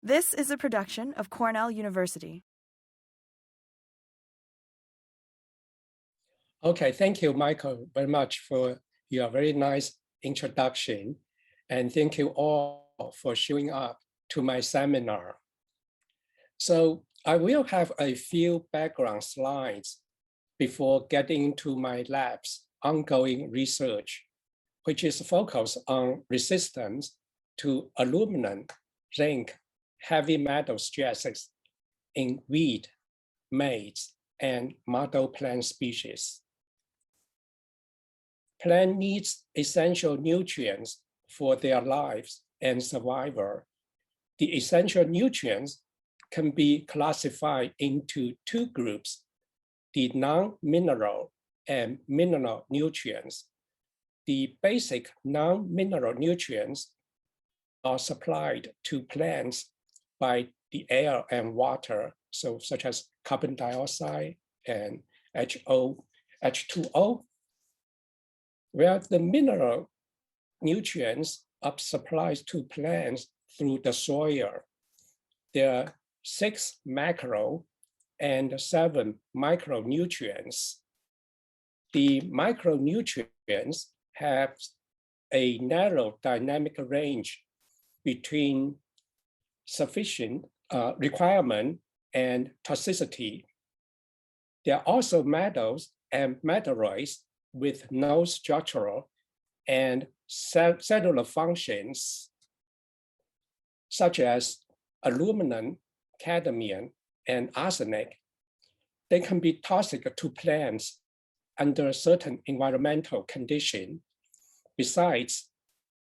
This is a production of Cornell University. Okay, thank you, Michael, very much for your very nice introduction. And thank you all for showing up to my seminar. So I will have a few background slides before getting into my lab's ongoing research, which is focused on resistance to aluminum, zinc, heavy metal stresses in weed, maize, and model plant species. Plant needs essential nutrients for their lives and survival. The essential nutrients can be classified into two groups, the non-mineral and mineral nutrients. The basic non-mineral nutrients are supplied to plants by the air and water, so such as carbon dioxide and H2O, where the mineral nutrients are supplied to plants through the soil. There are 6 macro and 7 micronutrients. The micronutrients have a narrow dynamic range between sufficient requirement and toxicity. There are also metals and metalloids with no structural and cellular functions, such as aluminum, cadmium, and arsenic. They can be toxic to plants under certain environmental conditions. Besides,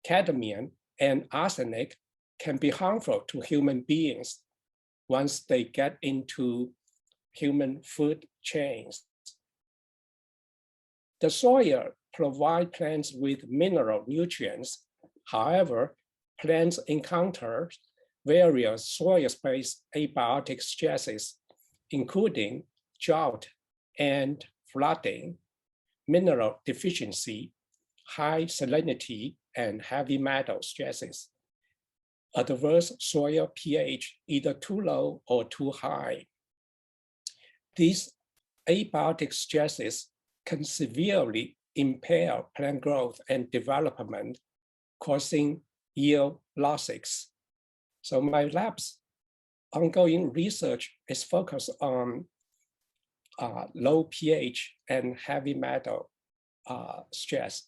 cadmium and arsenic can be harmful to human beings once they get into human food chains. The soil provides plants with mineral nutrients. However, plants encounter various soil-based abiotic stresses, including drought and flooding, mineral deficiency, high salinity, and heavy metal stresses. Adverse soil pH, either too low or too high. These abiotic stresses can severely impair plant growth and development, causing yield losses. So my lab's ongoing research is focused on low pH and heavy metal stress.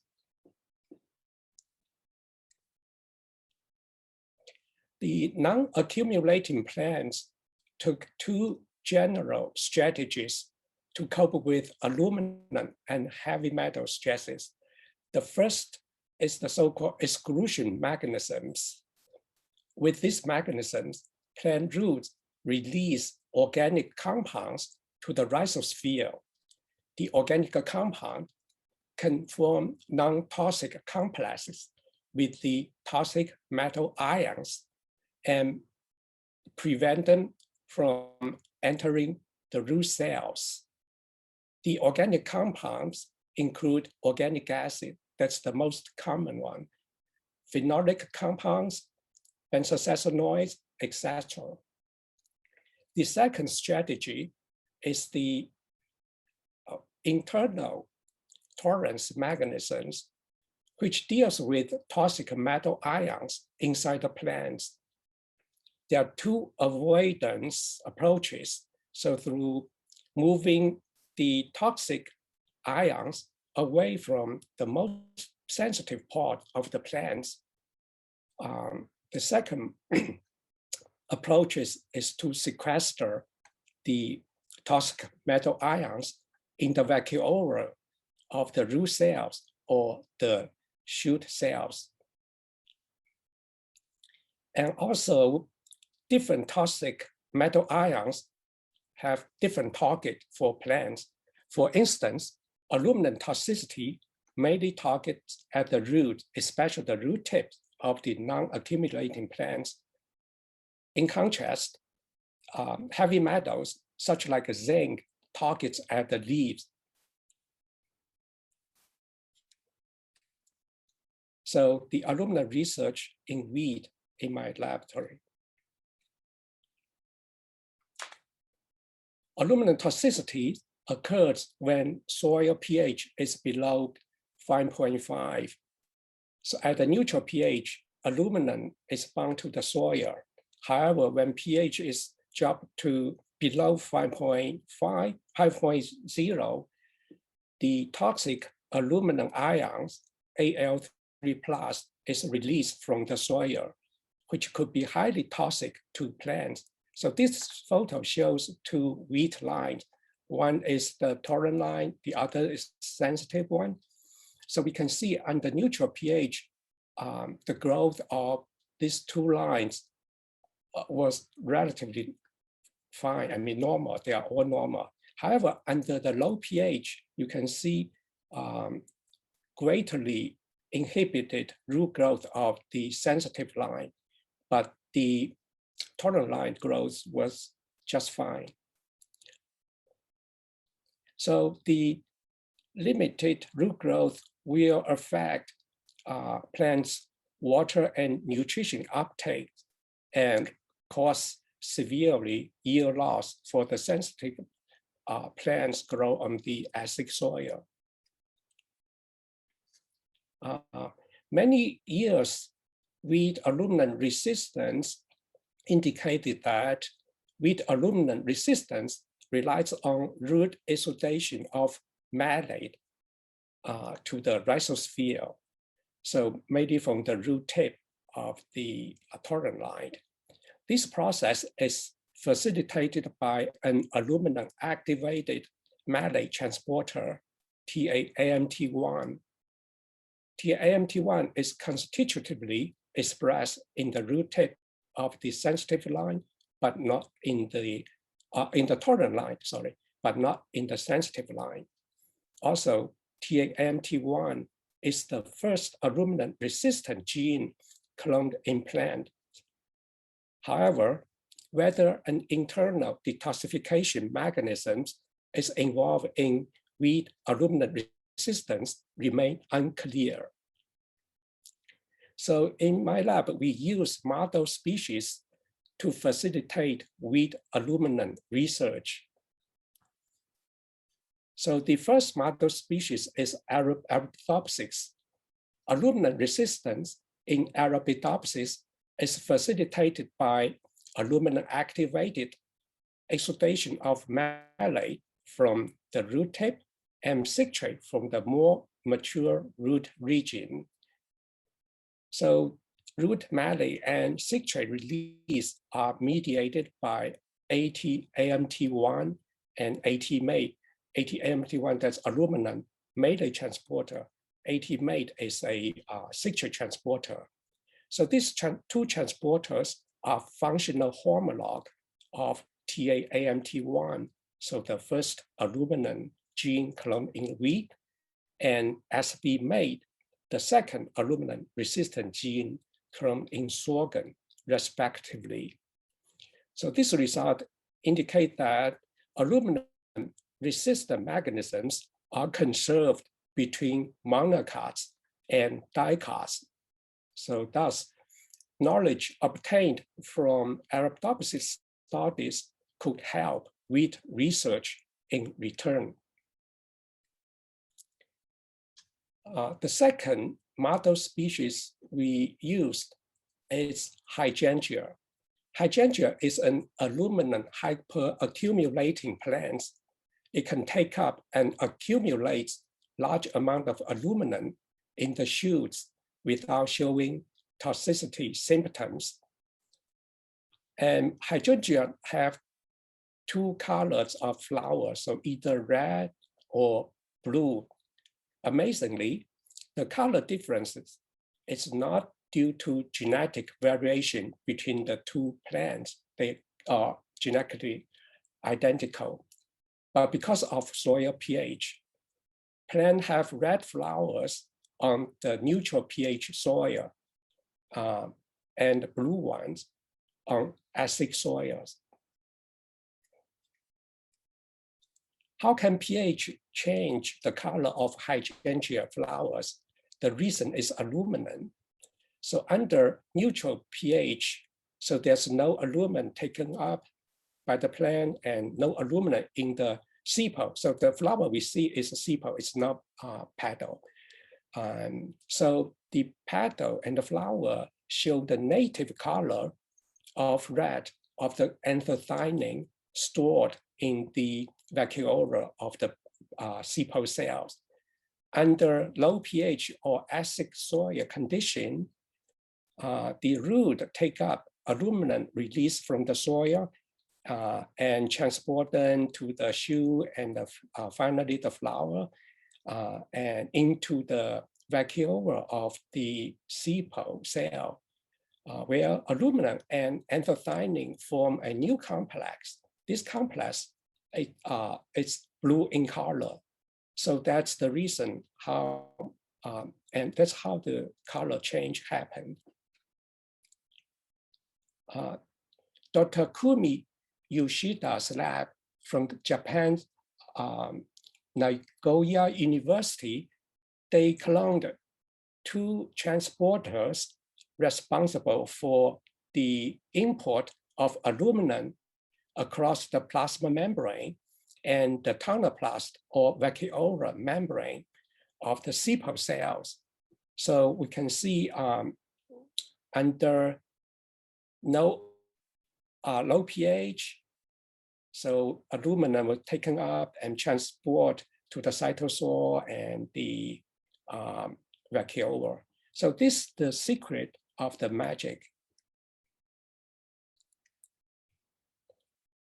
The non-accumulating plants took 2 general strategies to cope with aluminum and heavy metal stresses. The first is the so-called exclusion mechanisms. With these mechanisms, plant roots release organic compounds to the rhizosphere. The organic compound can form non-toxic complexes with the toxic metal ions and prevent them from entering the root cells. The organic compounds include organic acid, that's the most common one, phenolic compounds, benzosaccharides, etc. The second strategy is the internal tolerance mechanisms, which deals with toxic metal ions inside the plants. There are 2 avoidance approaches. So through moving the toxic ions away from the most sensitive part of the plants. The second approach is to sequester the toxic metal ions in the vacuola of the root cells or the shoot cells. And also, different toxic metal ions have different target for plants. For instance, aluminum toxicity mainly targets at the root, especially the root tips of the non-accumulating plants. In contrast, heavy metals, such like zinc, targets at the leaves. So the aluminum research in weed in my laboratory. aluminum toxicity occurs when soil pH is below 5.5. So at the neutral pH, aluminum is bound to the soil. However, when pH is dropped to below 5.0, the toxic aluminum ions, Al3+, is released from the soil, which could be highly toxic to plants. So this photo shows two wheat lines. One is the tolerant line, the other is sensitive one. So we can see under neutral pH, the growth of these two lines was relatively fine, I mean normal, they are all normal. However, under the low pH, you can see greatly inhibited root growth of the sensitive line, but the tolerant line growth was just fine. So the limited root growth will affect plants' water and nutrition uptake and cause severely yield loss for the sensitive plants grow on the acidic soil. Many years with aluminum resistance indicated that with aluminum resistance relies on root exudation of malate to the rhizosphere. So maybe from the root tip of the tolerant line. This process is facilitated by an aluminum activated malate transporter, ALMT1. ALMT1 is constitutively expressed in the root tip of the sensitive line, but not in the tolerant line, sorry, but not in the sensitive line. Also, ALMT1 is the first aluminum resistant gene cloned in plant. However, whether an internal detoxification mechanism is involved in wheat aluminum resistance remain unclear. So in my lab, we use model species to facilitate wheat aluminum research. So the first model species is Arabidopsis. Aluminum resistance in Arabidopsis is facilitated by aluminum activated exudation of malate from the root tip and citrate from the more mature root region. So root malate and citrate release are mediated by ALMT1 and AT-MATE. ALMT1, that's aluminum malate transporter. AT-MATE is a citrate transporter. So these two transporters are functional homolog of ALMT1. So the first aluminum gene cloned in wheat, and SB-MATE, the second aluminum resistant gene cloned in sorghum, respectively. So this result indicate that aluminum resistant mechanisms are conserved between monocots and dicots. So thus, knowledge obtained from Arabidopsis studies could help with research in return. The second model species we used is Hydrangea. Hydrangea is an aluminum hyperaccumulating plant. It can take up and accumulate large amount of aluminum in the shoots without showing toxicity symptoms. And Hydrangea have two colors of flowers, so either red or blue. Amazingly, the color differences is not due to genetic variation between the two plants. They are genetically identical, but because of soil pH. Plants have red flowers on the neutral pH soil and blue ones on acidic soils. How can pH change the color of Hydrangea flowers? The reason is aluminum. So under neutral pH, so there's no aluminum taken up by the plant and no aluminum in the sepal. So the flower we see is a sepal, it's not petal. So the petal and the flower show the native color of red of the anthocyanin stored in the vacuola of the sepal cells. Under low pH or acidic soil condition, the root take up aluminum released from the soil and transport them to the shoot and finally the flower and into the vacuola of the sepal cell, where aluminum and anthocyanin form a new complex. This complex it's blue in color. So that's the reason how, and that's how the color change happened. Dr. Kumi Yoshida's lab from Japan's Nagoya University, they cloned 2 transporters responsible for the import of aluminum across the plasma membrane and the tunnelplast or vacuolar membrane of the sepal cells. So we can see under low pH, so aluminum was taken up and transported to the cytosol and the vacuola. So this is the secret of the magic.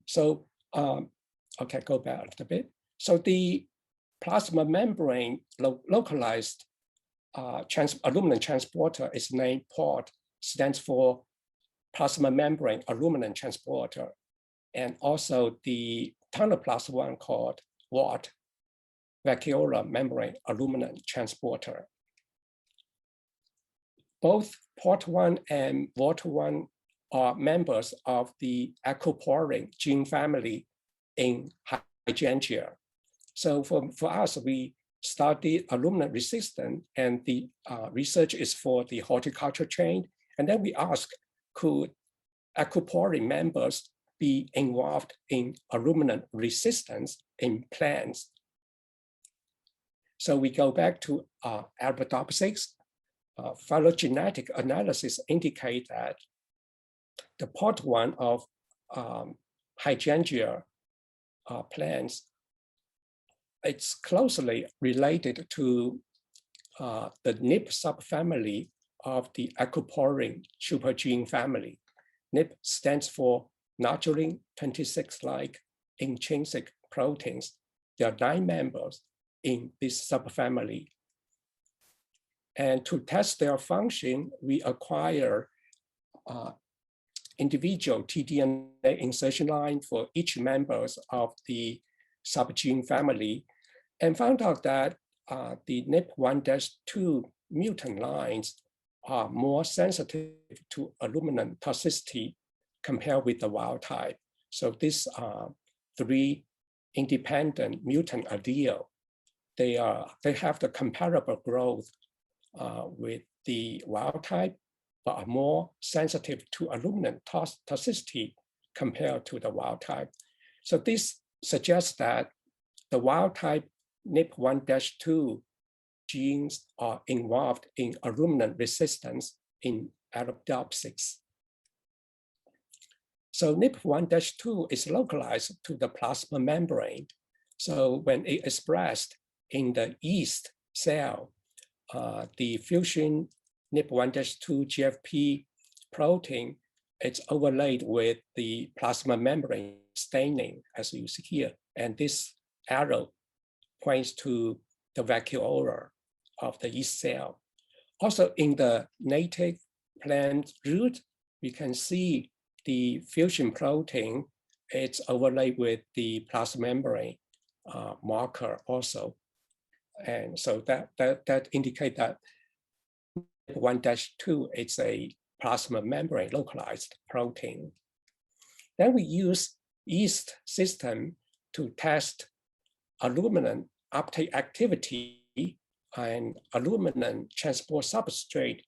So, okay, go back a little bit. So the plasma membrane localized aluminum transporter is named PORT, stands for plasma membrane aluminum transporter. And also the tunnelplast one called WAT, vacuolar membrane aluminum transporter. Both PORT1 and WAT1 are members of the aquaporin gene family in Hydrangea. So for us, we study aluminum resistance, and the research is for the horticulture chain. And then we ask, could aquaporin members be involved in aluminum resistance in plants? So we go back to Arabidopsis. Phylogenetic analysis indicate that the PORT1 of Hydrangea plants, it's closely related to the NIP subfamily of the aquaporin supergene family. NIP stands for Nodulin 26-like intrinsic proteins. There are 9 members in this subfamily. And to test their function, we acquire individual tDNA insertion line for each members of the subgene family, and found out that the NIP1-2 mutant lines are more sensitive to aluminum toxicity compared with the wild type. So these 3 independent mutant allele, they have the comparable growth with the wild type, but are more sensitive to aluminum toxicity compared to the wild type. So this suggests that the wild type NIP1-2 genes are involved in aluminum resistance in Arabidopsis. So NIP1-2 is localized to the plasma membrane. So when it is expressed in the yeast cell, the fusion NIP1-2 GFP protein, it's overlaid with the plasma membrane staining, as you see here. And this arrow points to the vacuola of the yeast cell. Also in the native plant root, we can see the fusion protein, it's overlaid with the plasma membrane marker also. And so that indicates that NIP1-2 is a plasma membrane localized protein. Then we use yeast system to test aluminum uptake activity and aluminum transport substrate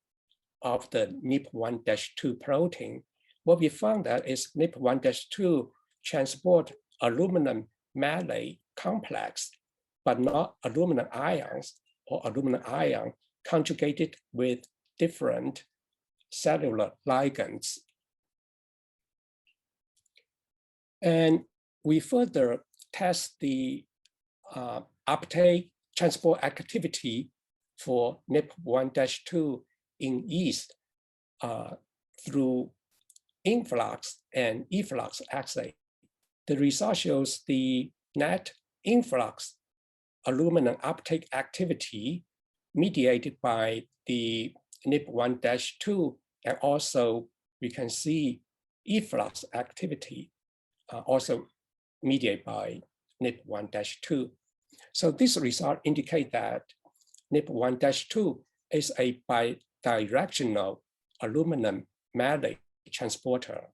of the NIP1-2 protein. What we found that is NIP1-2 transport aluminum malate complex, but not aluminum ions or aluminum ion conjugated with different cellular ligands. And we further test the uptake transport activity for NIP1-2 in yeast through influx and efflux assay. The result shows the net influx aluminum uptake activity mediated by the NIP1-2, and also we can see efflux activity also mediated by NIP1-2. So this result indicate that NIP1-2 is a bidirectional aluminum malate transporter.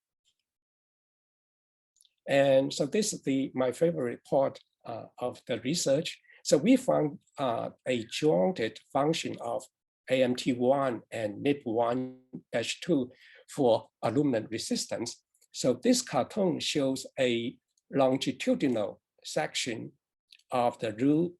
And so this is my favorite part of the research. So we found a jointed function of ALMT1 and NIP1-2 for aluminum resistance. So this cartoon shows a longitudinal section of the root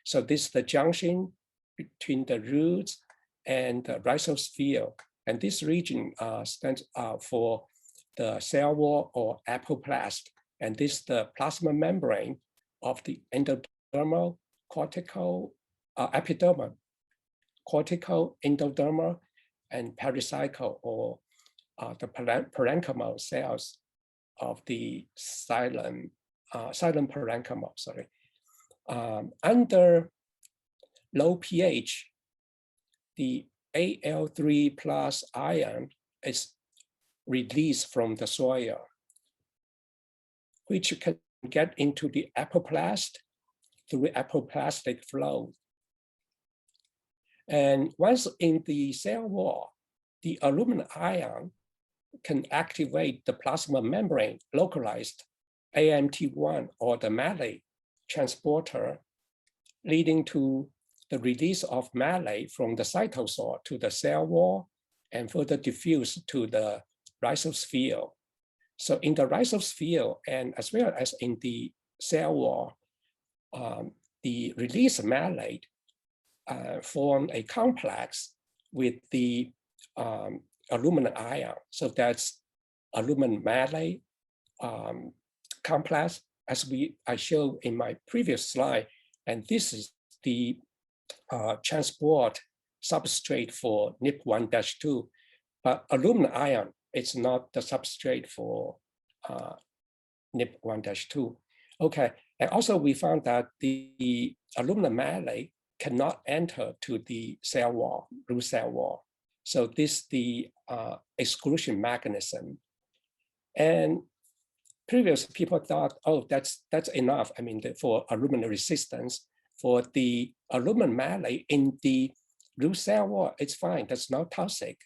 So this is the junction between the roots and the rhizosphere. And this region stands for the cell wall or apoplast. And this is the plasma membrane of the endodermal, cortical, epidermal, cortical, endodermal, and pericycle, or the parenchymal cells of the xylem parenchyma, sorry. Under low pH, the Al3 plus ion is released from the soil, which can get into the apoplast through apoplastic flow. And once in the cell wall, the aluminum ion can activate the plasma membrane localized ALMT1 or the malate transporter, leading to the release of malate from the cytosol to the cell wall and further diffuse to the rhizosphere. So in the rhizosphere and as well as in the cell wall, the released malate form a complex with the aluminum ion. So that's aluminum malate complex, as I showed in my previous slide. And this is the transport substrate for NIP1-2. But aluminum ion is not the substrate for NIP1-2. Okay, and also we found that the aluminum malate cannot enter to the cell wall, root cell wall. So this is the exclusion mechanism. And previous people thought, oh, that's enough. I mean, for aluminum resistance, for the aluminum malate in the root cell wall, it's fine, that's not toxic.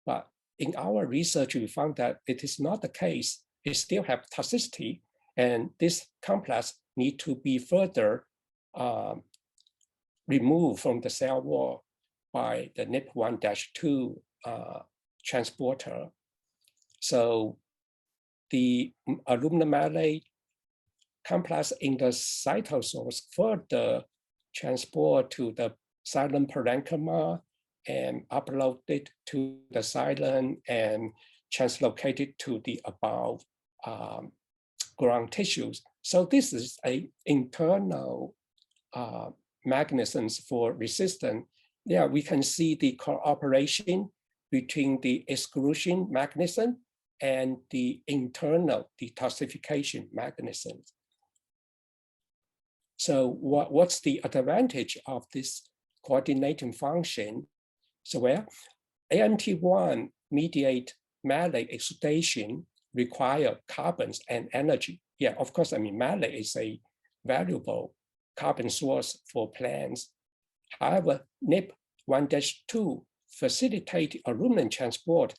But in our research, we found that it is not the case. It still have toxicity, and this complex need to be further removed from the cell wall by the NIP1-2 transporter. So the aluminum malate complex in the cytosols further transport to the xylem parenchyma and uploaded to the xylem and translocated to the above ground tissues. So this is an internal mechanisms for resistance. Yeah, we can see the cooperation between the exclusion mechanism and the internal detoxification mechanisms. So what's the advantage of this coordinating function? So well, ALMT1 mediate malate exudation require carbons and energy. Yeah, of course, I mean, malate is a valuable carbon source for plants. However, NIP1-2 facilitate aluminum transport.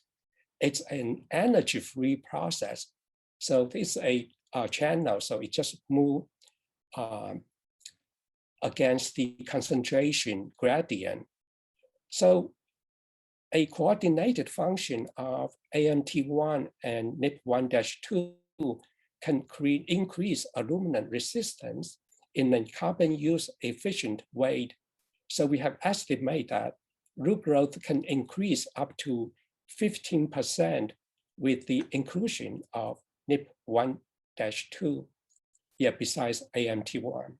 It's an energy-free process. So this is a channel, so it just moves against the concentration gradient. So a coordinated function of ALMT1 and NIP1-2 can increase aluminum resistance in a carbon use efficient way. So we have estimated that root growth can increase up to 15% with the inclusion of NIP1-2, besides ALMT1.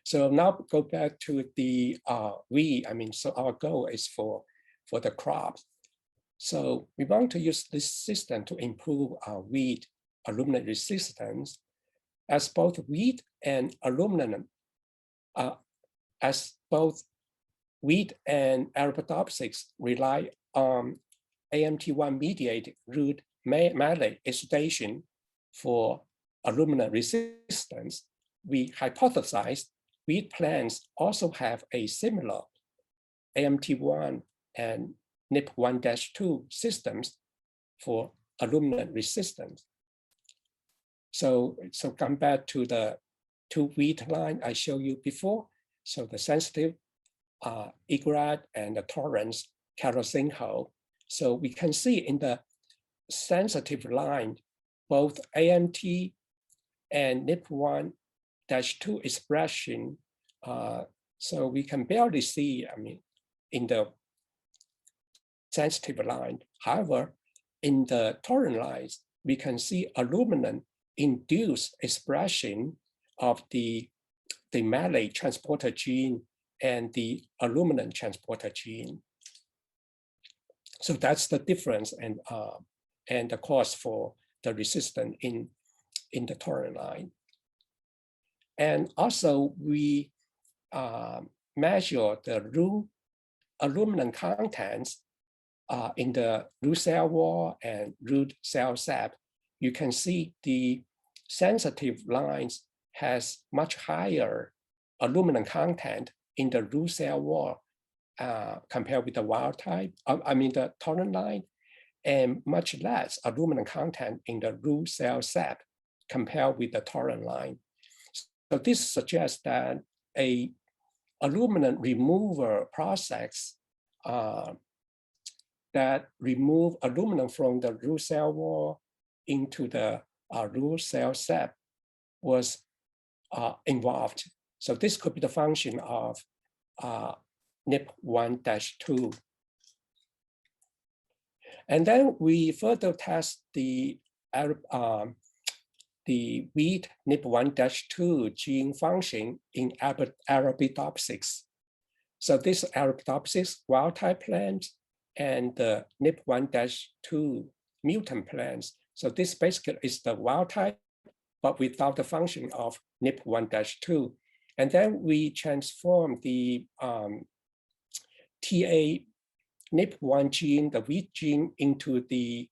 So now go back to the weed. So our goal is for the crops. So we want to use this system to improve our wheat aluminum resistance, as both wheat and aluminum, as both wheat and Arabidopsis rely on ALMT1 mediated root malate exudation for aluminum resistance. We hypothesized wheat plants also have a similar ALMT1 and NIP1-2 systems for aluminum resistance. So come back to the two wheat line I showed you before. So the sensitive, egret, and the tolerance kerosene hull. So we can see in the sensitive line, both ALMT and NIP1-2 expression. So we can barely see, in the sensitive line. However, in the tolerant lines, we can see aluminum-induced expression of the malate transporter gene and the aluminum transporter gene. So that's the difference and the cause for the resistance in the tolerant line. And also we measure the root aluminum contents in the root cell wall and root cell sap. You can see the sensitive lines has much higher aluminum content in the root cell wall compared with the wild type, the tolerant line, and much less aluminum content in the root cell sap compared with the tolerant line. So this suggests that a aluminum removal process that remove aluminum from the root cell wall into the root cell sap was involved. So this could be the function of NIP1-2. And then we further test the wheat NIP1-2 gene function in Arabidopsis. So this Arabidopsis wild type plant and the NIP1-2 mutant plants. So this basically is the wild type, but without the function of NIP1-2. And then we transform the TA NIP1 gene, the wheat gene, into the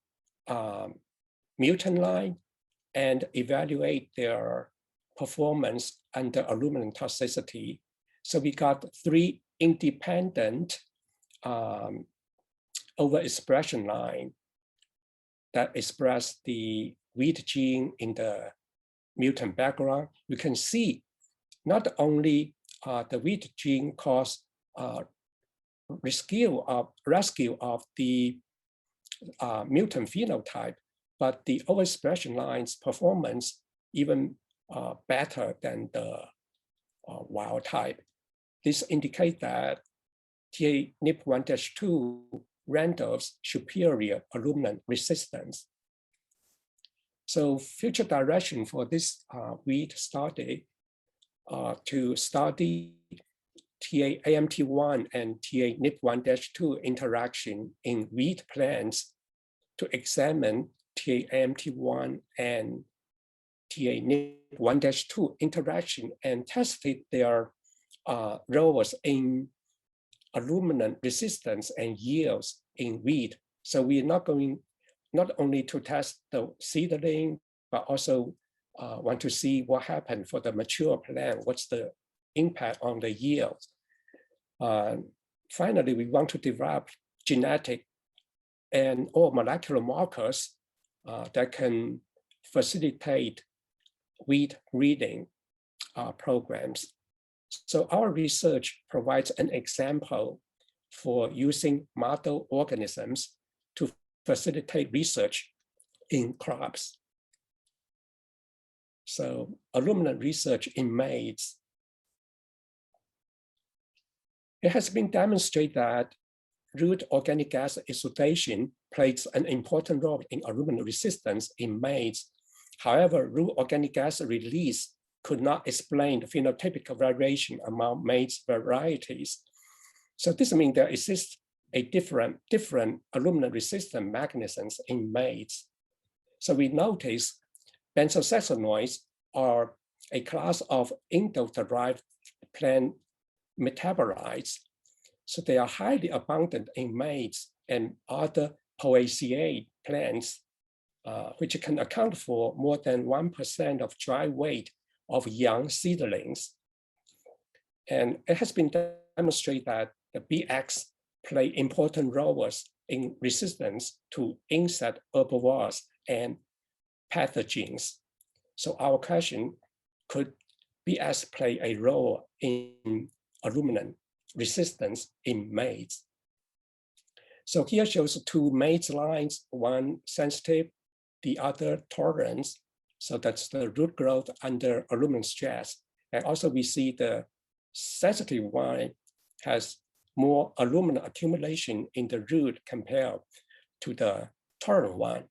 mutant line and evaluate their performance under aluminum toxicity. So we got 3 independent overexpression line that express the wheat gene in the mutant background. You can see not only the wheat gene cause rescue of the mutant phenotype, but the overexpression line's performance even better than the wild type. This indicates that TA NIP1-2 renders superior aluminum resistance. So future direction for this wheat study to study TA ALMT1 and TA NIP1-2 interaction in wheat plants to examine TA ALMT1 and TA NIP1-2 interaction and tested their roles in aluminum resistance and yields in wheat. So we're not going not only to test the seedling, but also want to see what happened for the mature plant, what's the impact on the yield. Finally, we want to develop genetic or molecular markers that can facilitate wheat breeding programs. So our research provides an example for using model organisms to facilitate research in crops. So aluminum research in maize. It has been demonstrated that root organic acid exudation plays an important role in aluminum resistance in maize. However, root organic acid release could not explain the phenotypic variation among maize varieties. So this means there exists a different aluminum resistant mechanisms in maize. So we notice benzoxazanoids are a class of indole-derived plant metabolites. So they are highly abundant in maize and other poaceae plants, which can account for more than 1% of dry weight of young seedlings. And it has been demonstrated that the BX play important roles in resistance to insect herbivores and pathogens. So our question, could BX play a role in aluminum resistance in maize? So here shows two maize lines, one sensitive, the other tolerant. So that's the root growth under aluminum stress. And also we see the sensitive one has more aluminum accumulation in the root compared to the tolerant one,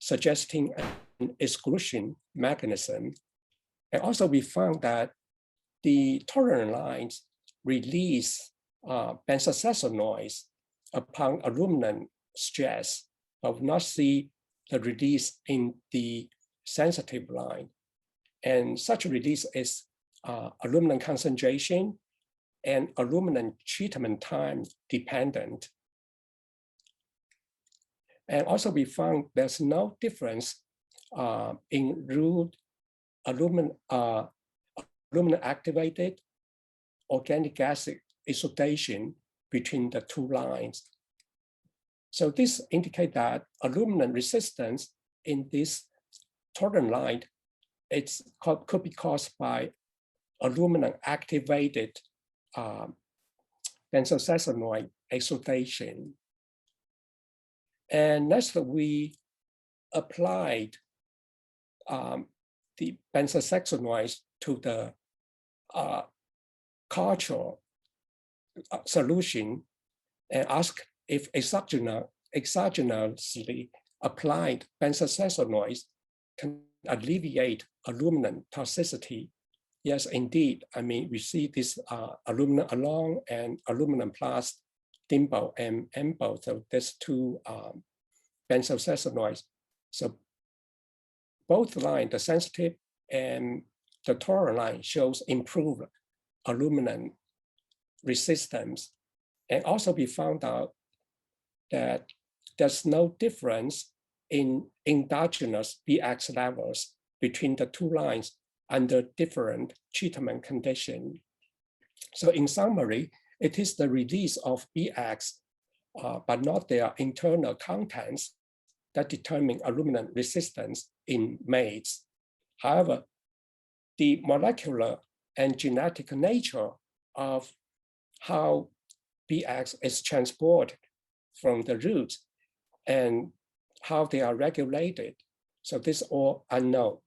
suggesting an exclusion mechanism. And also we found that the tolerant lines release benzoxazanoids upon aluminum stress, but not see the release in the sensitive line. And such release is aluminum concentration and aluminum treatment time dependent. And also we found there's no difference in root aluminum activated organic acid exudation between the two lines. So this indicates that aluminum resistance in this tolerant line could be caused by aluminum activated benzoxazanoid exudation. And next we applied the benzoxazanoids to the culture solution and asked if exogenously applied benzoxazanoids can alleviate aluminum toxicity. Yes, indeed. I mean, we see this aluminum alone and aluminum plus dimble and amble. So there's two benzoxazanoids. So both lines, the sensitive and the tolerant line, shows improved aluminum resistance. And also we found out that there's no difference in endogenous BX levels between the two lines under different treatment conditions. So in summary, it is the release of BX, but not their internal contents, that determine aluminum resistance in maize. However, the molecular and genetic nature of how BX is transported from the roots and how they are regulated, so this is all unknown.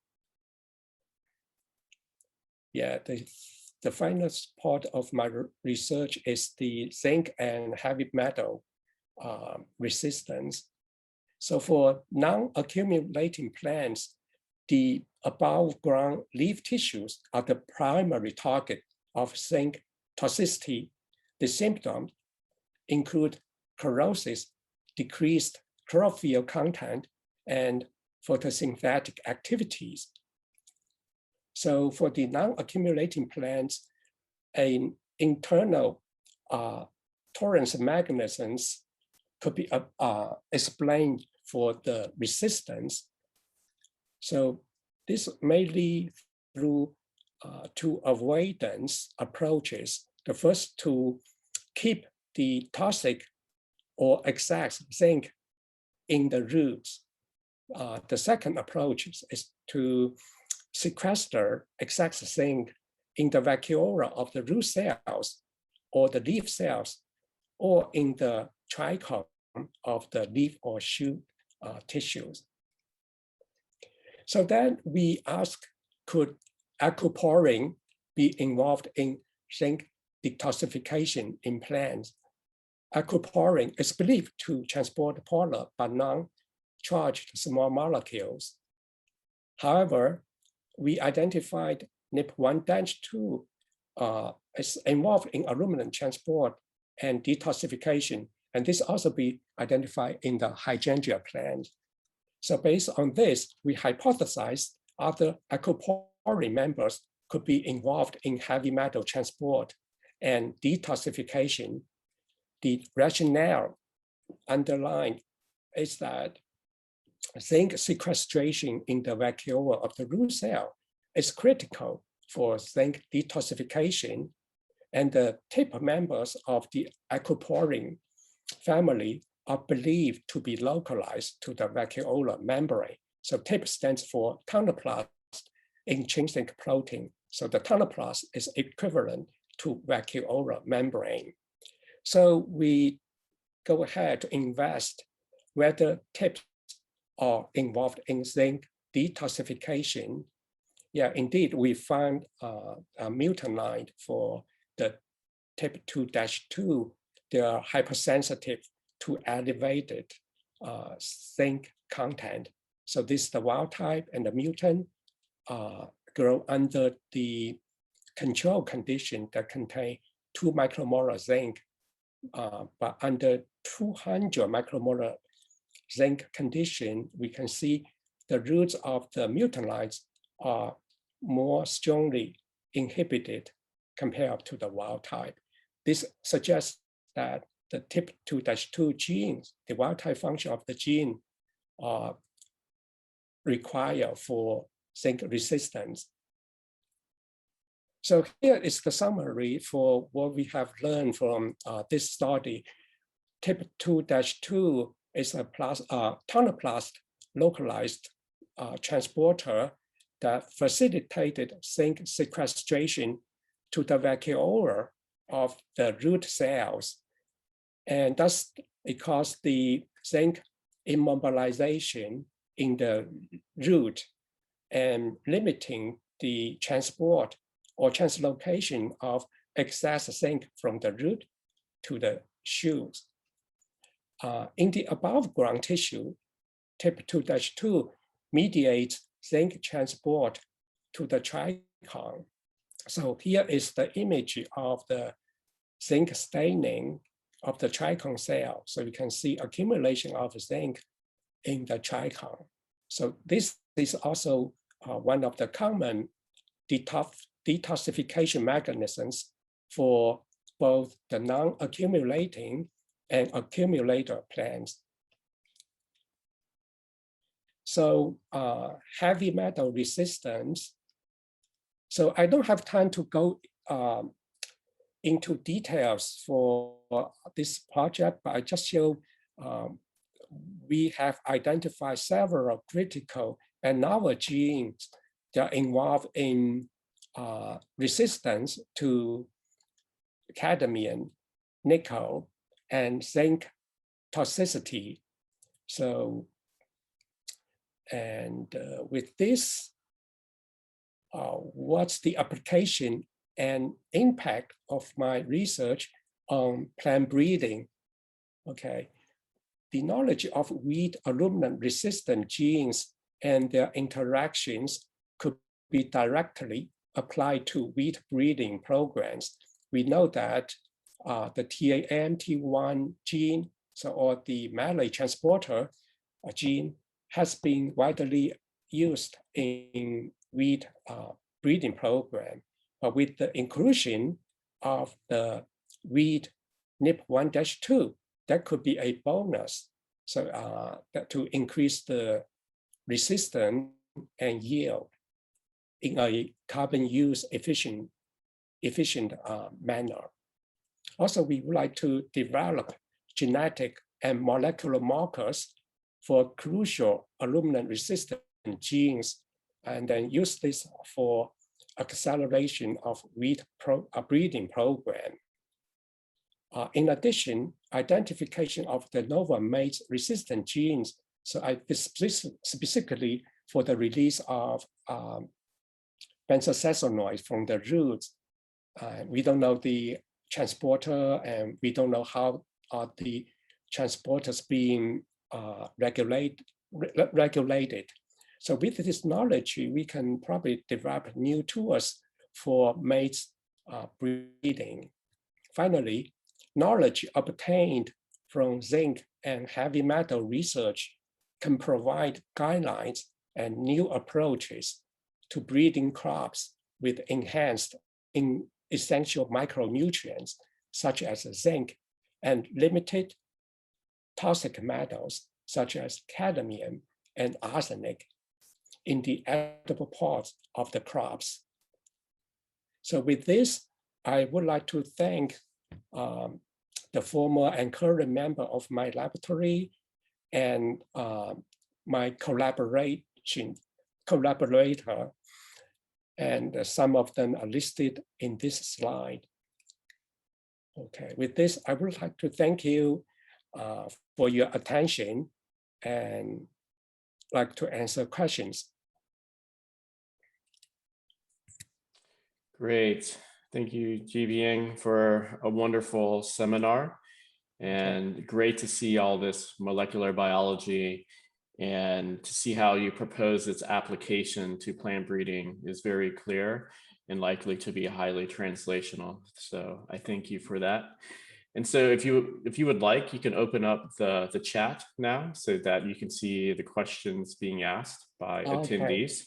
Yeah, the final part of my research is the zinc and heavy metal resistance. So for non-accumulating plants, the above ground leaf tissues are the primary target of zinc toxicity. The symptoms include chlorosis, decreased chlorophyll content, and photosynthetic activities. So for the non-accumulating plants, an internal tolerance mechanisms could be explained for the resistance. So this may lead through two avoidance approaches. The first, to keep the toxic or excess zinc in the roots. The second approach is to sequester excess zinc in the vacuola of the root cells or the leaf cells or in the trichome of the leaf or shoot tissues. So then we ask, could aquaporin be involved in zinc detoxification in plants? Aquaporin is believed to transport polar but non-charged small molecules. However, we identified NIP1-2 is involved in aluminum transport and detoxification, and this also be identified in the Hydrangea plant. So based on this, we hypothesized other aquaporin members could be involved in heavy metal transport and detoxification. The rationale underlying is that zinc sequestration in the vacuole of the root cell is critical for zinc detoxification, and the tip members of the aquaporin family are believed to be localized to the vacuolar membrane. So tip stands for tunnelplast intrinsic protein. So the tunnelplast is equivalent to vacuolar membrane. So we go ahead to invest whether tips are involved in zinc detoxification. Yeah, indeed, we found a mutant line for the TIP2-2. They are hypersensitive to elevated zinc content. So this is the wild type, and the mutant grow under the control condition that contain 2 micromolar zinc, but under 200 micromolar zinc condition, we can see the roots of the mutant lines are more strongly inhibited compared to the wild type. This suggests that the TIP2-2 genes, the wild type function of the gene, are required for zinc resistance. So here is the summary for what we have learned from this study. TIP2-2 is a tunnelplast localized transporter that facilitated zinc sequestration to the vacuolar of the root cells. And thus it caused the zinc immobilization in the root and limiting the transport or translocation of excess zinc from the root to the shoots. In the above ground tissue, TIP2-2 mediates zinc transport to the trichome. So here is the image of the zinc staining of the trichome cell. So you can see accumulation of zinc in the trichome. So this is also one of the common detoxification mechanisms for both the non-accumulating and accumulator plants. So heavy metal resistance. So I don't have time to go into details for this project, but I just show we have identified several critical and novel genes that are involved in resistance to cadmium, nickel, and zinc toxicity. So, and with this, what's the application and impact of my research on plant breeding? Okay, the knowledge of wheat aluminum resistant genes and their interactions could be directly applied to wheat breeding programs. We know that the ALMT1 gene, so or the malate transporter gene, has been widely used in wheat breeding program. But with the inclusion of the wheat NIP1-2, that could be a bonus. So that to increase the resistance and yield in a carbon use efficient manner. Also, we would like to develop genetic and molecular markers for crucial aluminum resistant genes, and then use this for acceleration of wheat breeding program. In addition, identification of the novel mate-resistant genes, so specifically for the release of benzosasanoids from the roots. We don't know the transporter, and we don't know how are the transporters being regulated. So with this knowledge, we can probably develop new tools for mates breeding. Finally, knowledge obtained from zinc and heavy metal research can provide guidelines and new approaches to breeding crops with enhanced essential micronutrients such as zinc and limited toxic metals such as cadmium and arsenic in the edible parts of the crops. So with this, I would like to thank the former and current member of my laboratory and my collaborator, and some of them are listed in this slide. Okay, with this, I would like to thank you for your attention and like to answer questions. Great. Thank you, Jiping, for a wonderful seminar, and great to see all this molecular biology and to see how you propose its application to plant breeding is very clear and likely to be highly translational. So I thank you for that. And so if you would like, you can open up the chat now so that you can see the questions being asked by attendees.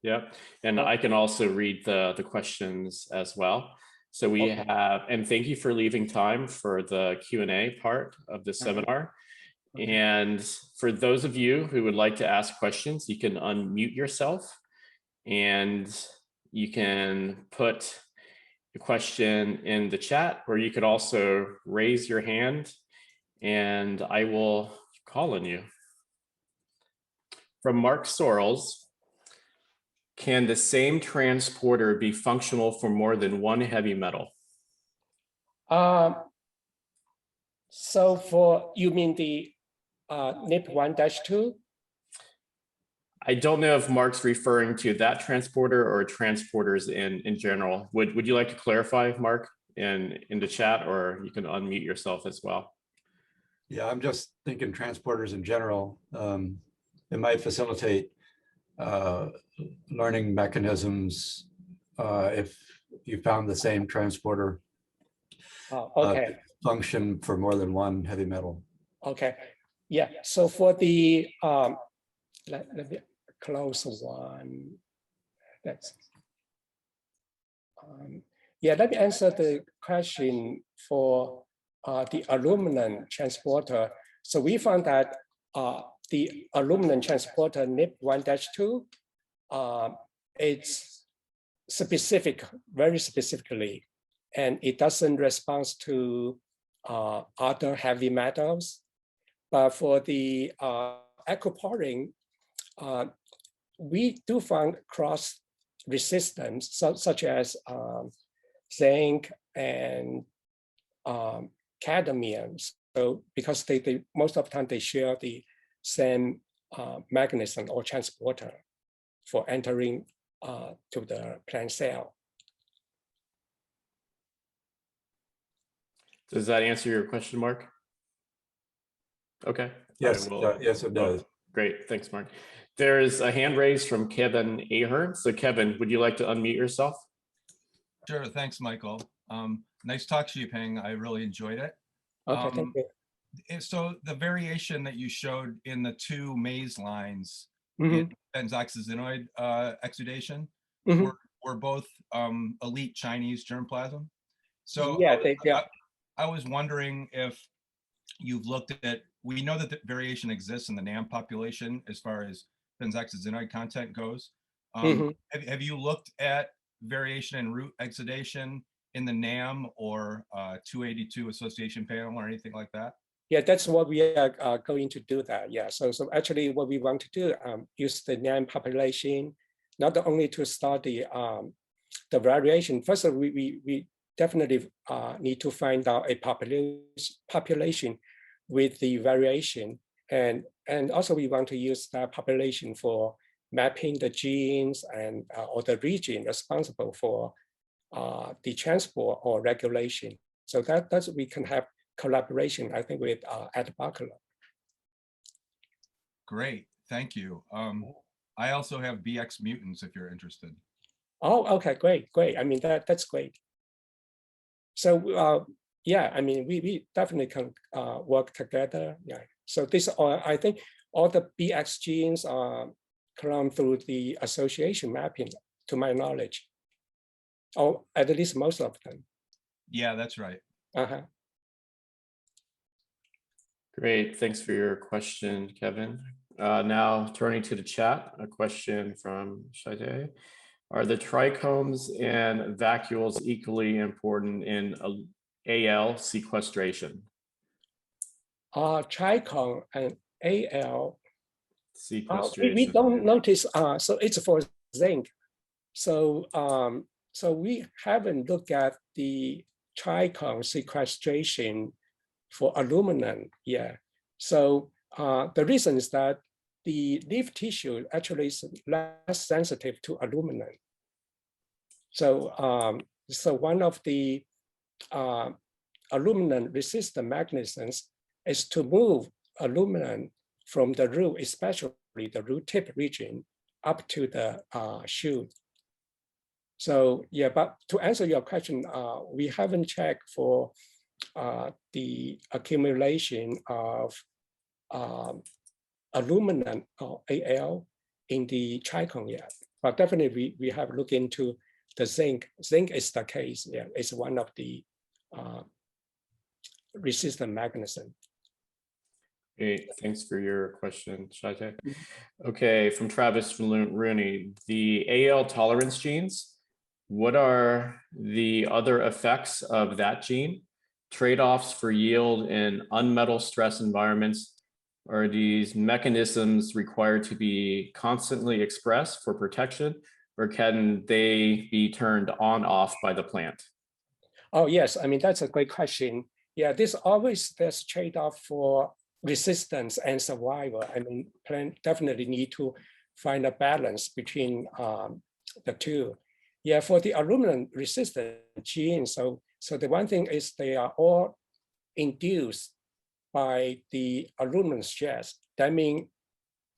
Yep. And I can also read the questions as well. So we have, and thank you for leaving time for the Q&A part of the seminar. And for those of you who would like to ask questions, you can unmute yourself and you can put the question in the chat, or you could also raise your hand and I will call on you. From Mark Sorrells, can the same transporter be functional for more than one heavy metal? So for, you mean the NIP1-2? I don't know if Mark's referring to that transporter or transporters in general. Would you like to clarify, Mark, in the chat, or you can unmute yourself as well? Yeah, I'm just thinking transporters in general. It might facilitate learning mechanisms if you found the same transporter function for more than one heavy metal. Okay, yeah. So for the let me close one. That's yeah. Let me answer the question for the aluminum transporter. So we found that the aluminum transporter NIP1-2, it's specific, very specifically, and it doesn't respond to other heavy metals. But for the aquaporin, we do find cross resistance, such as zinc and cadmium. So because they most of the time they share the same mechanism or transporter for entering to the plant cell. Does that answer your question, Mark? Okay. Yes, yes, it does. Great, thanks, Mark. There's a hand raised from Kevin Ahern. So Kevin, would you like to unmute yourself? Sure, thanks, Michael. Nice talk, Jiping. I really enjoyed it. Okay, thank you. So the variation that you showed in the two maize lines in benzoxazinoid exudation were both elite Chinese germplasm. So yeah, I was wondering if you've looked at, we know that the variation exists in the NAM population as far as benzoxazinoid content goes. Have you looked at variation in root exudation in the NAM or 282 association panel or anything like that? Yeah, that's what we are going to do that. Yeah, so actually what we want to do, use the NAM population, not only to study the variation. First, we definitely need to find out a population with the variation. And also we want to use that population for mapping the genes and or the region responsible for the transport or regulation. So that's we can have collaboration, I think, with at Barclay. Great, thank you. I also have BX mutants if you're interested. Oh, okay, great. I mean, that's great. So yeah, I mean, we definitely can work together. Yeah. So this, I think, all the BX genes come through the association mapping, to my knowledge, or at least most of them. Yeah, that's right. Great, thanks for your question, Kevin. Now turning to the chat, a question from Shaite. Are the trichomes and vacuoles equally important in AL sequestration? Trichome and AL sequestration. We don't notice. So it's for zinc. So so we haven't looked at the trichome sequestration for aluminum yet. So the reason is that the leaf tissue actually is less sensitive to aluminum. So so one of the aluminum resistant mechanisms is to move aluminum from the root, especially the root tip region, up to the shoot. So yeah, but to answer your question, we haven't checked for the accumulation of aluminum or AL in the trichome yet. But definitely we have looked into the zinc. Zinc is the case. Yeah, it's one of the resistant mechanism. Great, thanks for your question, Shaite. Okay, from Travis Rooney, the AL tolerance genes, what are the other effects of that gene? Trade-offs for yield in unmetal stress environments? Are these mechanisms required to be constantly expressed for protection, or can they be turned on/off by the plant? Oh yes, I mean, that's a great question. Yeah, there's trade-off for resistance and survival. I mean, plant definitely need to find a balance between the two. Yeah, for the aluminum resistant genes, so the one thing is they are all induced by the aluminum stress. That means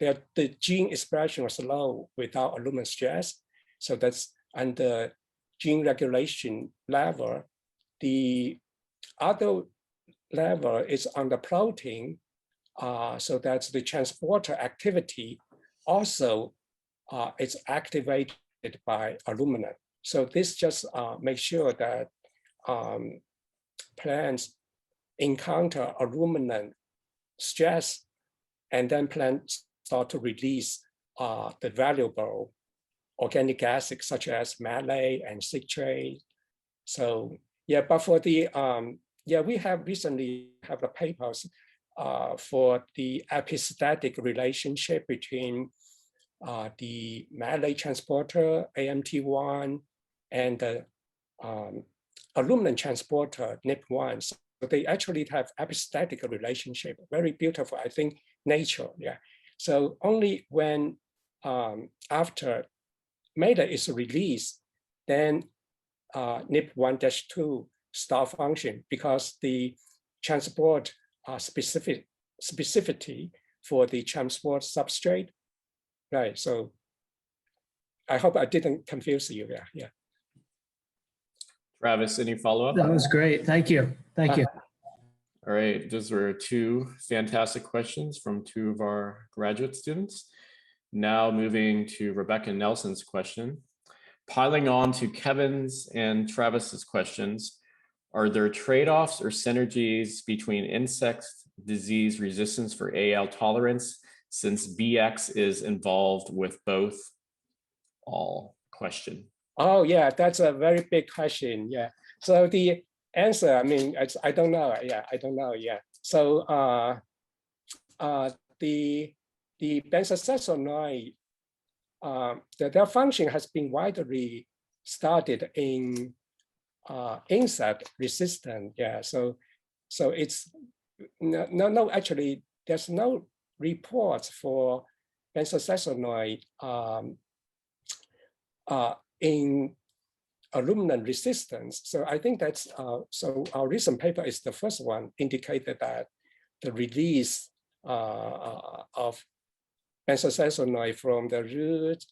that the gene expression was low without aluminum stress. So that's under gene regulation level. The other level is on the protein. So that's the transporter activity also is activated by aluminum. So this just makes sure that plants encounter aluminum stress, and then plants start to release the valuable organic acids such as malate and citrate. So yeah, but for the yeah, we have recently have the papers for the epistatic relationship between the malate transporter ALMT1 and the aluminum transporter NIP1. So they actually have epistatic relationship, very beautiful, I think, nature. Yeah. So only when after malate is released, then NIP1-2 start function, because the transport specificity for the transport substrate. Right. So I hope I didn't confuse you. Yeah. Travis, any follow-up? That was great. Thank you. Thank you. All right, those were two fantastic questions from two of our graduate students. Now moving to Rebecca Nelson's question. Piling on to Kevin's and Travis's questions, are there trade-offs or synergies between insect disease resistance for AL tolerance, since BX is involved with both? All question. Oh yeah, that's a very big question. Yeah. So the answer, I mean, I don't know. Yeah, I don't know. Yeah. So the benzosaccharides, their function has been widely studied in insect resistant. Yeah, so it's no, actually, there's no reports for benzosasonide in aluminum resistance. So I think that's, so our recent paper is the first one indicated that the release of benzosasonide from the root,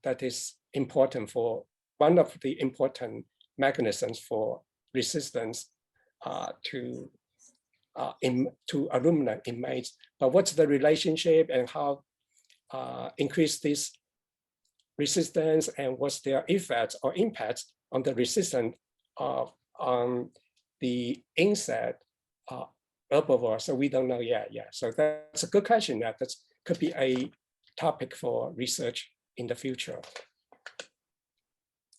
that is important for one of the important mechanisms for resistance to aluminum image. But what's the relationship and how increase this resistance and what's their effects or impacts on the resistance on the insect herbivore? So we don't know yet. Yeah, so that's a good question. That could be a topic for research in the future.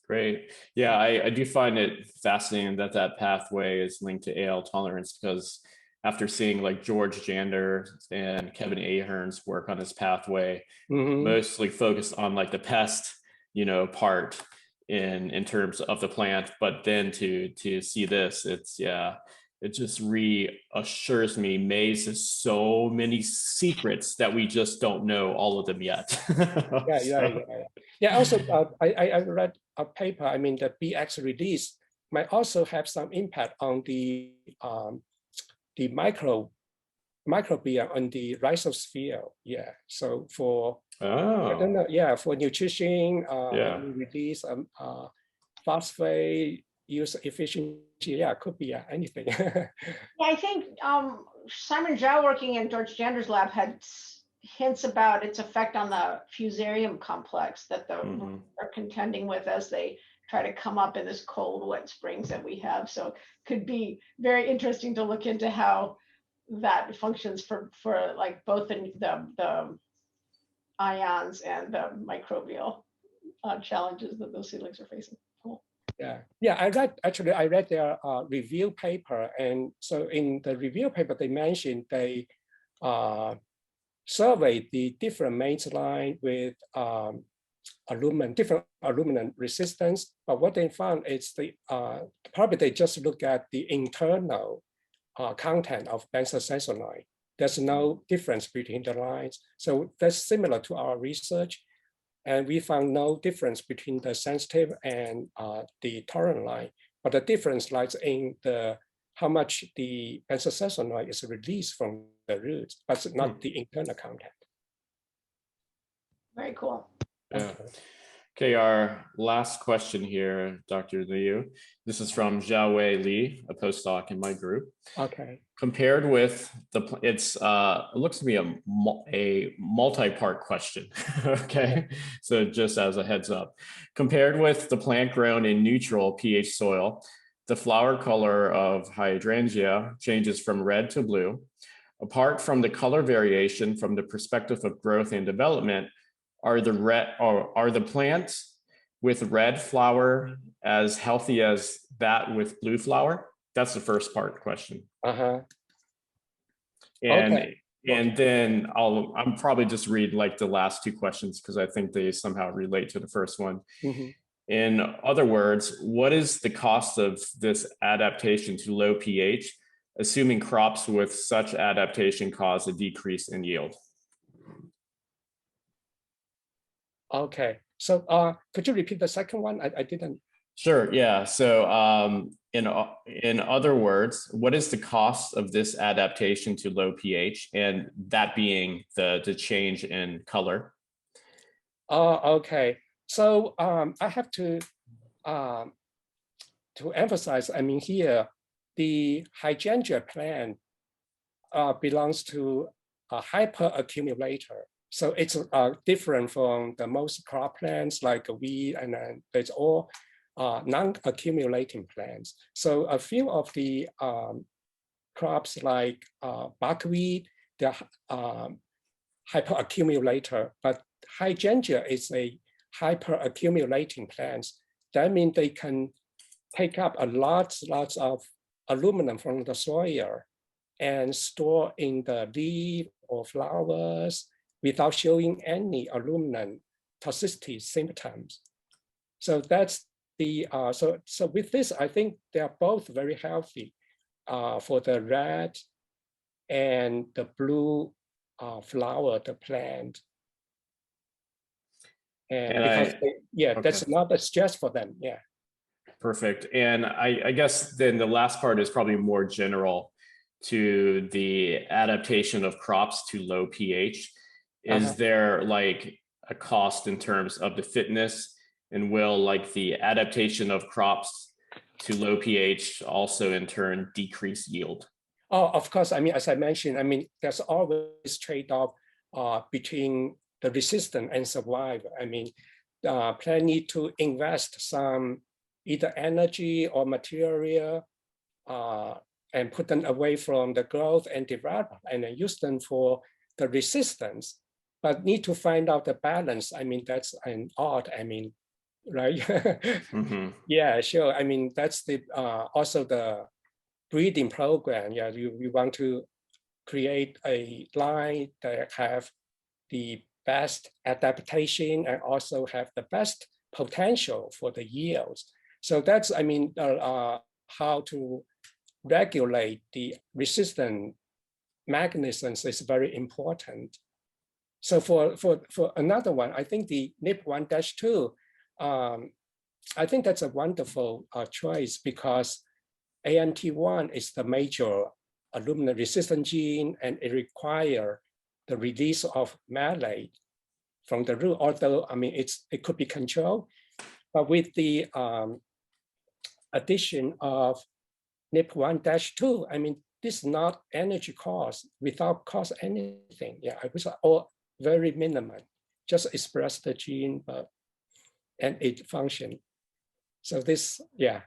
Great. Yeah, I do find it fascinating that that pathway is linked to AL tolerance, because after seeing like George Jander and Kevin Ahern's work on this pathway, mostly focused on like the pest, part in terms of the plant, but then to see this, it's, yeah, it just reassures me Maze has so many secrets that we just don't know all of them yet. Yeah. Also, I read a paper. I mean, the BX release might also have some impact on the microbiome on the rhizosphere. Yeah. So for I don't know. Yeah, for nutrition, release phosphate use efficiency. Yeah, could be anything. Yeah, I think Simon Zhao working in George Jander's lab had hints about its effect on the fusarium complex that are contending with as they try to come up in this cold, wet springs that we have. So it could be very interesting to look into how that functions for like both the ions and the microbial challenges that those seedlings are facing. Cool. Yeah. I read their review paper, and so in the review paper they mentioned they surveyed the different maize line with different aluminum resistance, but what they found is probably they just look at the internal content of benzosasonide. There's no difference between the lines. So that's similar to our research. And we found no difference between the sensitive and the tolerant line. But the difference lies in how much the benzosasonide is released from the roots, but not the internal content. Very cool. Yeah. Okay, our last question here, Dr. Liu. This is from Xiaowei Li, a postdoc in my group. Okay. Compared with it looks to be a multi-part question. Okay, so just as a heads up, compared with the plant grown in neutral pH soil, the flower color of Hydrangea changes from red to blue. Apart from the color variation from the perspective of growth and development, are the plants with red flower as healthy as that with blue flower? That's the first part of the question. And then I'm probably just read like the last two questions because I think they somehow relate to the first one. In other words, what is the cost of this adaptation to low pH, assuming crops with such adaptation cause a decrease in yield? Okay, so could you repeat the second one? I didn't. Sure, yeah. So in other words, what is the cost of this adaptation to low pH, and that being the change in color? Okay, so I have to emphasize, I mean, here, the Hydrangea plant belongs to a hyperaccumulator. So it's different from the most crop plants like wheat, and then it's all non-accumulating plants. So a few of the crops like buckwheat, they're hyperaccumulator, but Hydrangea is a hyperaccumulating plant. That means they can take up lots of aluminum from the soil and store in the leaf or flowers without showing any aluminum toxicity symptoms. So that's so with this, I think they are both very healthy for the red and the blue flower, the plant. And because that's not a stress for them. Yeah. Perfect. And I guess then the last part is probably more general to the adaptation of crops to low pH. Is there like a cost in terms of the fitness, and will like the adaptation of crops to low pH also in turn decrease yield? Oh, of course. I mean, as I mentioned, I mean, there's always trade-off between the resistance and survival. I mean, plant need to invest some either energy or material and put them away from the growth and development, and then use them for the resistance, but need to find out the balance. I mean, that's an art. I mean, right? Yeah, sure. I mean, that's the also the breeding program. Yeah, you want to create a line that have the best adaptation and also have the best potential for the yields. So that's, I mean, how to regulate the resistant mechanisms is very important. So for another one, I think the NIP1-2, I think that's a wonderful choice because ALMT1 is the major aluminum resistant gene, and it requires the release of malate from the root, although, I mean, it could be controlled. But with the addition of NIP1-2, I mean, this is not energy cost, without cost anything. Yeah, it was all very minimal, just express the gene and it function. So this, yeah.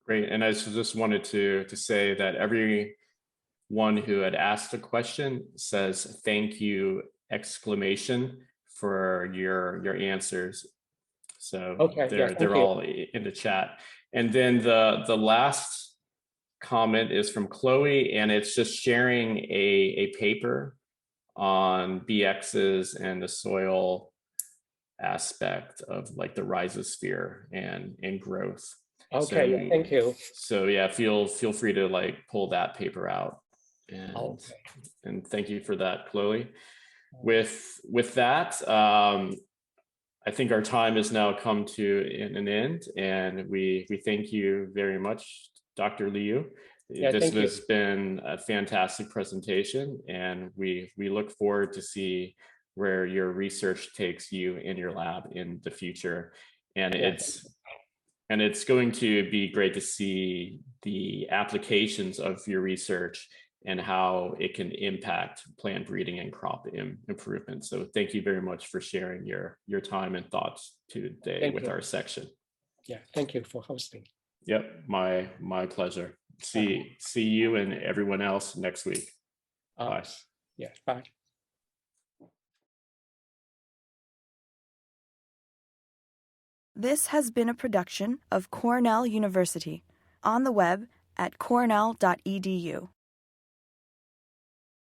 Great, and I just wanted to say that everyone who had asked a question says thank you exclamation for your answers. So they're all in the chat. And then the last comment is from Chloe, and it's just sharing a paper on BXs and the soil aspect of like the rhizosphere and growth. Okay, so, thank you. So yeah, feel free to like pull that paper out, and thank you for that, Chloe. With that, I think our time has now come to an end, and we thank you very much, Dr. Liu. Yeah, this has been a fantastic presentation, and we look forward to see where your research takes you in your lab in the future. And it's going to be great to see the applications of your research and how it can impact plant breeding and crop improvement. So thank you very much for sharing your time and thoughts today with our section. Yeah, thank you for hosting. Yep, my pleasure. See you and everyone else next week. Bye. Yeah, bye. This has been a production of Cornell University, on the web at cornell.edu.